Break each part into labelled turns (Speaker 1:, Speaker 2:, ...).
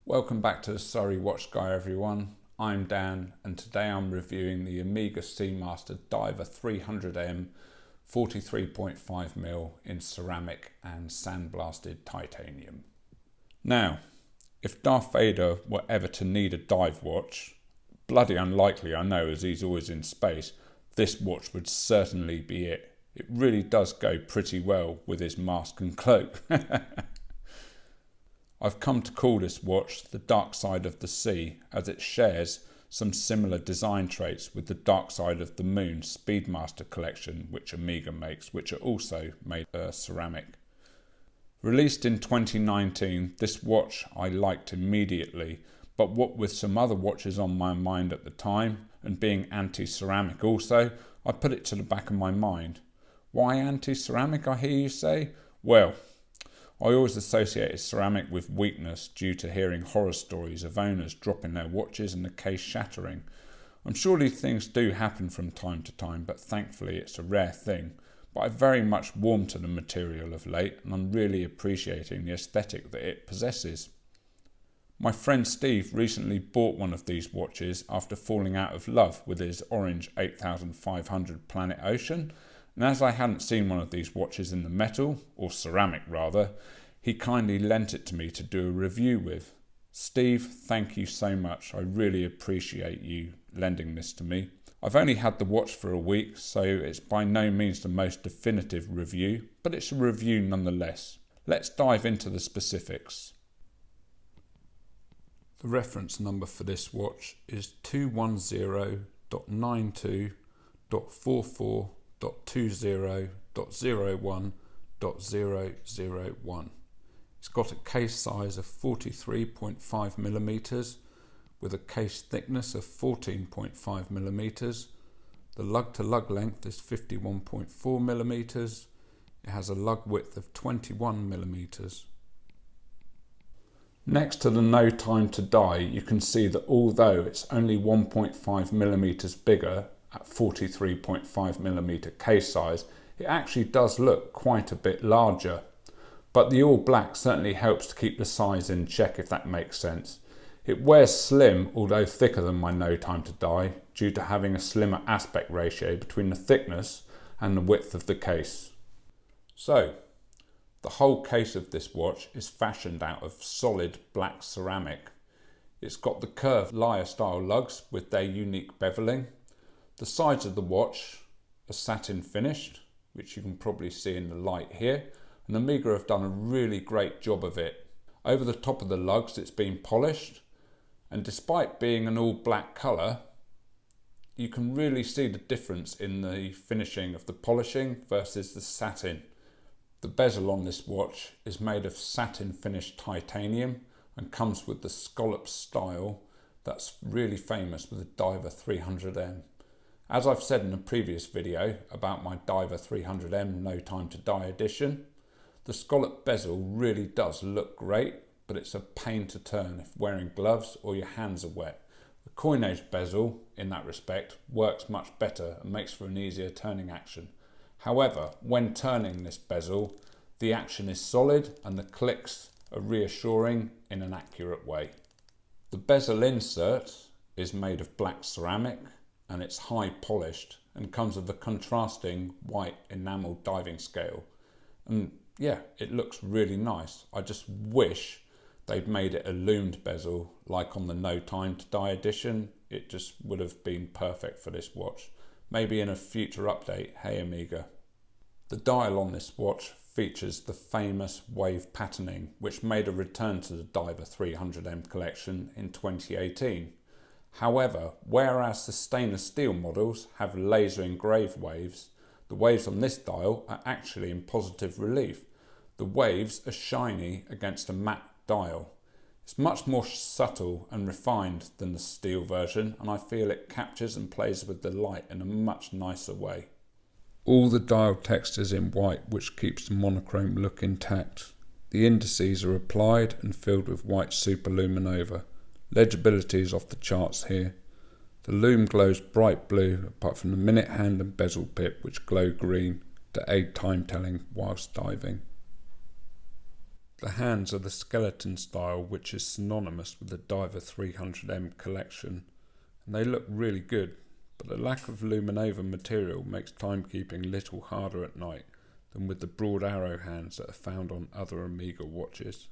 Speaker 1: Welcome back to the Surrey Watch Guy, everyone. I'm Dan, and today I'm reviewing the Omega Seamaster Diver 300M 43.5mm in ceramic and sandblasted titanium. Now, if Darth Vader were ever to need a dive watch, bloody unlikely I know as he's always in space, this watch would certainly be it. It really does go pretty well with his mask and cloak. I've come to call this watch the Dark Side of the Sea, as it shares some similar design traits with the Dark Side of the Moon Speedmaster collection which Omega makes, which are also made of ceramic. Released in 2019, this watch I liked immediately, but what with some other watches on my mind at the time, and being anti-ceramic also, I put it to the back of my mind. Why anti-ceramic, I hear you say? Well, I always associated ceramic with weakness due to hearing horror stories of owners dropping their watches and the case shattering. I'm sure these things do happen from time to time, but thankfully it's a rare thing. But I've very much warmed to the material of late, and I'm really appreciating the aesthetic that it possesses. My friend Steve recently bought one of these watches after falling out of love with his orange 8500 Planet Ocean, and as I hadn't seen one of these watches in the metal, or ceramic rather, he kindly lent it to me to do a review with. Steve, thank you so much. I really appreciate you lending this to me. I've only had the watch for a week, so it's by no means the most definitive review, but it's a review nonetheless. Let's dive into the specifics. The reference number for this watch is 210.92.44.20.01.001. It's got a case size of 43.5mm with a case thickness of 14.5mm. The lug to lug length is 51.4mm. It has a lug width of 21mm. Next to the No Time to Die, you can see that although it's only 1.5mm bigger at 43.5mm case size, it actually does look quite a bit larger. But the all black certainly helps to keep the size in check, if that makes sense. It wears slim, although thicker than my No Time to Die, due to having a slimmer aspect ratio between the thickness and the width of the case. So, the whole case of this watch is fashioned out of solid black ceramic. It's got the curved lyre style lugs with their unique beveling. The sides of the watch are satin finished, which you can probably see in the light here, and Omega have done a really great job of it. Over the top of the lugs it's been polished, and despite being an all black colour, you can really see the difference in the finishing of the polishing versus the satin. The bezel on this watch is made of satin finished titanium and comes with the scallop style that's really famous with the Diver 300M. As I've said in a previous video about my Diver 300M No Time to Die edition, the scallop bezel really does look great, but it's a pain to turn if wearing gloves or your hands are wet. The coinage bezel, in that respect, works much better and makes for an easier turning action. However, when turning this bezel, the action is solid and the clicks are reassuring in an accurate way. The bezel insert is made of black ceramic and it's high polished and comes with a contrasting white enamel diving scale. And yeah, it looks really nice. I just wish they'd made it a loomed bezel like on the No Time to Die edition. It just would have been perfect for this watch. Maybe in a future update, hey Omega. The dial on this watch features the famous wave patterning, which made a return to the Diver 300M collection in 2018. However, whereas the stainless steel models have laser engraved waves, the waves on this dial are actually in positive relief. The waves are shiny against a matte dial. It's much more subtle and refined than the steel version, and I feel it captures and plays with the light in a much nicer way. All the dial text is in white, which keeps the monochrome look intact. The indices are applied and filled with white superluminova. Legibility is off the charts here. The loom glows bright blue, apart from the minute hand and bezel pip, which glow green to aid time telling whilst diving. The hands are the skeleton style, which is synonymous with the Diver 300M collection, and they look really good, but the lack of Luminova material makes timekeeping a little harder at night than with the broad arrow hands that are found on other Omega watches.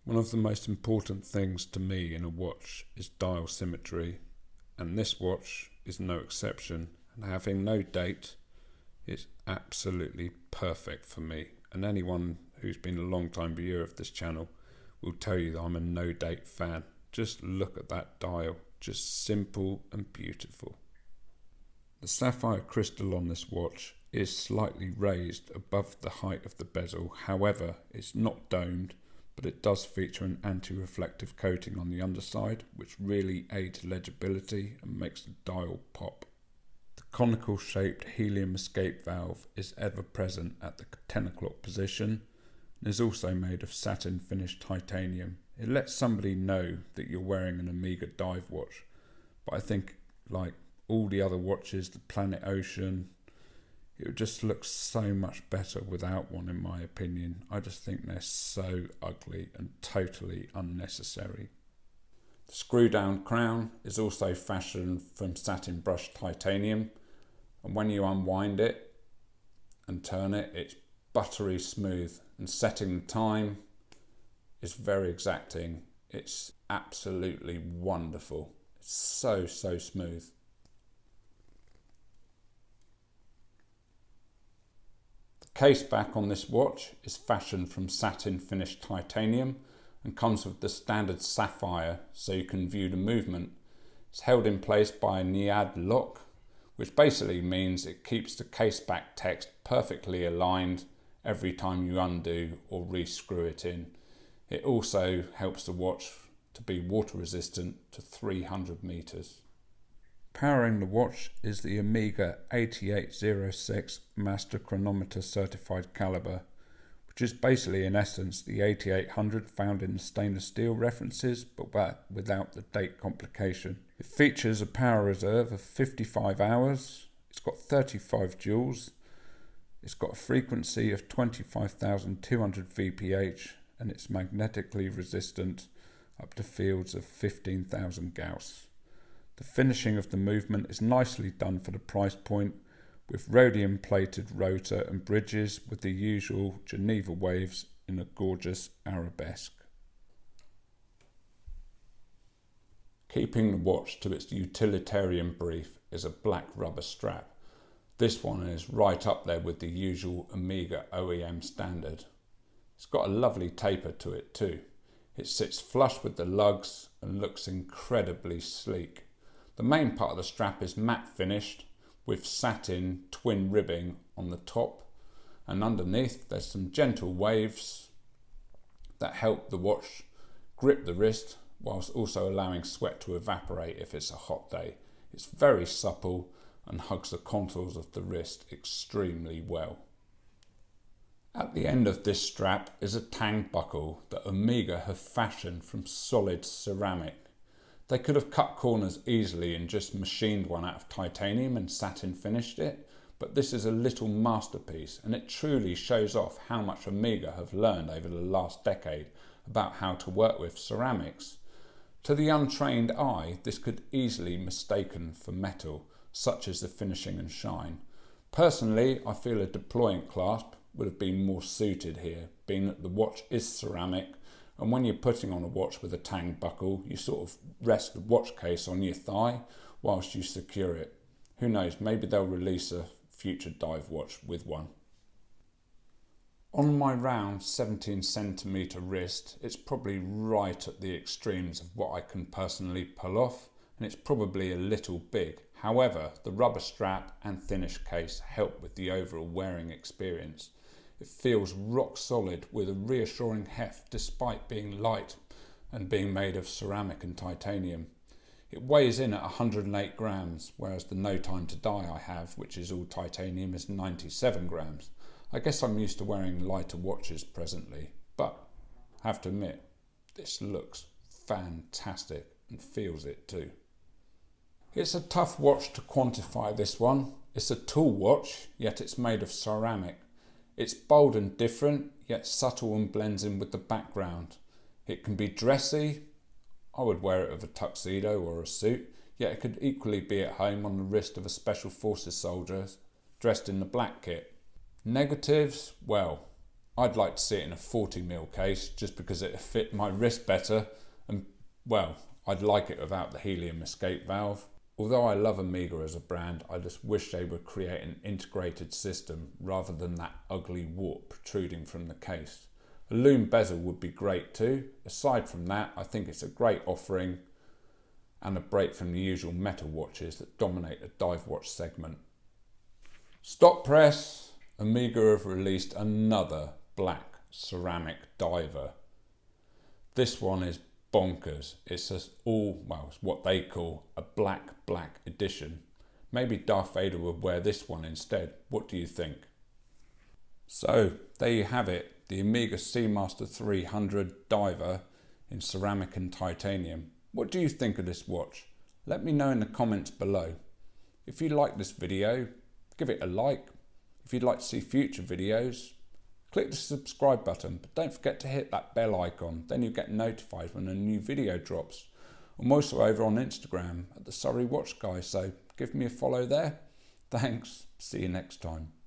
Speaker 1: One of the most important things to me in a watch is dial symmetry, and this watch is no exception, and having no date is absolutely perfect for me. And anyone who's been a long time viewer of this channel will tell you that I'm a no date fan. Just look at that dial, just simple and beautiful. The sapphire crystal on this watch is slightly raised above the height of the bezel. However, it's not domed, but it does feature an anti-reflective coating on the underside, which really aids legibility and makes the dial pop. The conical shaped helium escape valve is ever present at the 10 o'clock position and is also made of satin finished titanium. It lets somebody know that you're wearing an Omega dive watch, but I think like all the other watches, the Planet Ocean, it would just look so much better without one, in my opinion. I just think they're so ugly and totally unnecessary. The screw down crown is also fashioned from satin brushed titanium, and when you unwind it and turn it, it's buttery smooth, and setting time is very exacting. It's absolutely wonderful. It's so smooth. The case back on this watch is fashioned from satin finished titanium and comes with the standard sapphire, so you can view the movement. It's held in place by a Niad lock, which basically means it keeps the case back text perfectly aligned every time you undo or re-screw it in. It also helps the watch to be water resistant to 300 meters. Powering the watch is the Omega 8806 Master Chronometer Certified Caliber, which is basically in essence the 8800 found in the stainless steel references, but without the date complication. It features a power reserve of 55 hours, it's got 35 joules, it's got a frequency of 25,200 VPH, and it's magnetically resistant up to fields of 15,000 Gauss. The finishing of the movement is nicely done for the price point, with rhodium plated rotor and bridges with the usual Geneva waves in a gorgeous arabesque. Keeping the watch to its utilitarian brief is a black rubber strap. This one is right up there with the usual Omega OEM standard. It's got a lovely taper to it too. It sits flush with the lugs and looks incredibly sleek. The main part of the strap is matte finished with satin twin ribbing on the top, and underneath there's some gentle waves that help the watch grip the wrist whilst also allowing sweat to evaporate if it's a hot day. It's very supple and hugs the contours of the wrist extremely well. At the end of this strap is a tang buckle that Omega have fashioned from solid ceramic. They could have cut corners easily and just machined one out of titanium and satin finished it, but this is a little masterpiece, and it truly shows off how much Omega have learned over the last decade about how to work with ceramics. To the untrained eye, this could easily be mistaken for metal, such as the finishing and shine. Personally, I feel a deployant clasp would have been more suited here, being that the watch is ceramic, and when you're putting on a watch with a tang buckle, you sort of rest the watch case on your thigh whilst you secure it. Who knows, maybe they'll release a future dive watch with one. On my round 17cm wrist, it's probably right at the extremes of what I can personally pull off, and it's probably a little big. However, the rubber strap and thinnish case help with the overall wearing experience. It feels rock solid with a reassuring heft despite being light and being made of ceramic and titanium. It weighs in at 108 grams, whereas the No Time to Die I have, which is all titanium, is 97 grams. I guess I'm used to wearing lighter watches presently, but I have to admit, this looks fantastic and feels it too. It's a tough watch to quantify, this one. It's a tool watch, yet it's made of ceramic. It's bold and different, yet subtle and blends in with the background. It can be dressy. I would wear it with a tuxedo or a suit, yet it could equally be at home on the wrist of a Special Forces soldier dressed in the black kit. Negatives, well, I'd like to see it in a 40mm case just because it fit my wrist better, and well, I'd like it without the helium escape valve. Although I love Omega as a brand, I just wish they would create an integrated system rather than that ugly warp protruding from the case. A loom bezel would be great too. Aside from that, I think it's a great offering and a break from the usual metal watches that dominate the dive watch segment. Stop press! Omega have released another black ceramic diver. This one is bonkers. It's it's what they call a black edition. Maybe Darth Vader would wear this one instead. What do you think? So there you have it, the Omega Seamaster 300 diver in ceramic and titanium. What do you think of this watch? Let me know in the comments below. If you like this video, give it a like. If you'd like to see future videos, click the subscribe button, but don't forget to hit that bell icon, then you'll get notified when a new video drops. I'm also over on Instagram at the Surrey Watch Guy, so give me a follow there. Thanks, see you next time.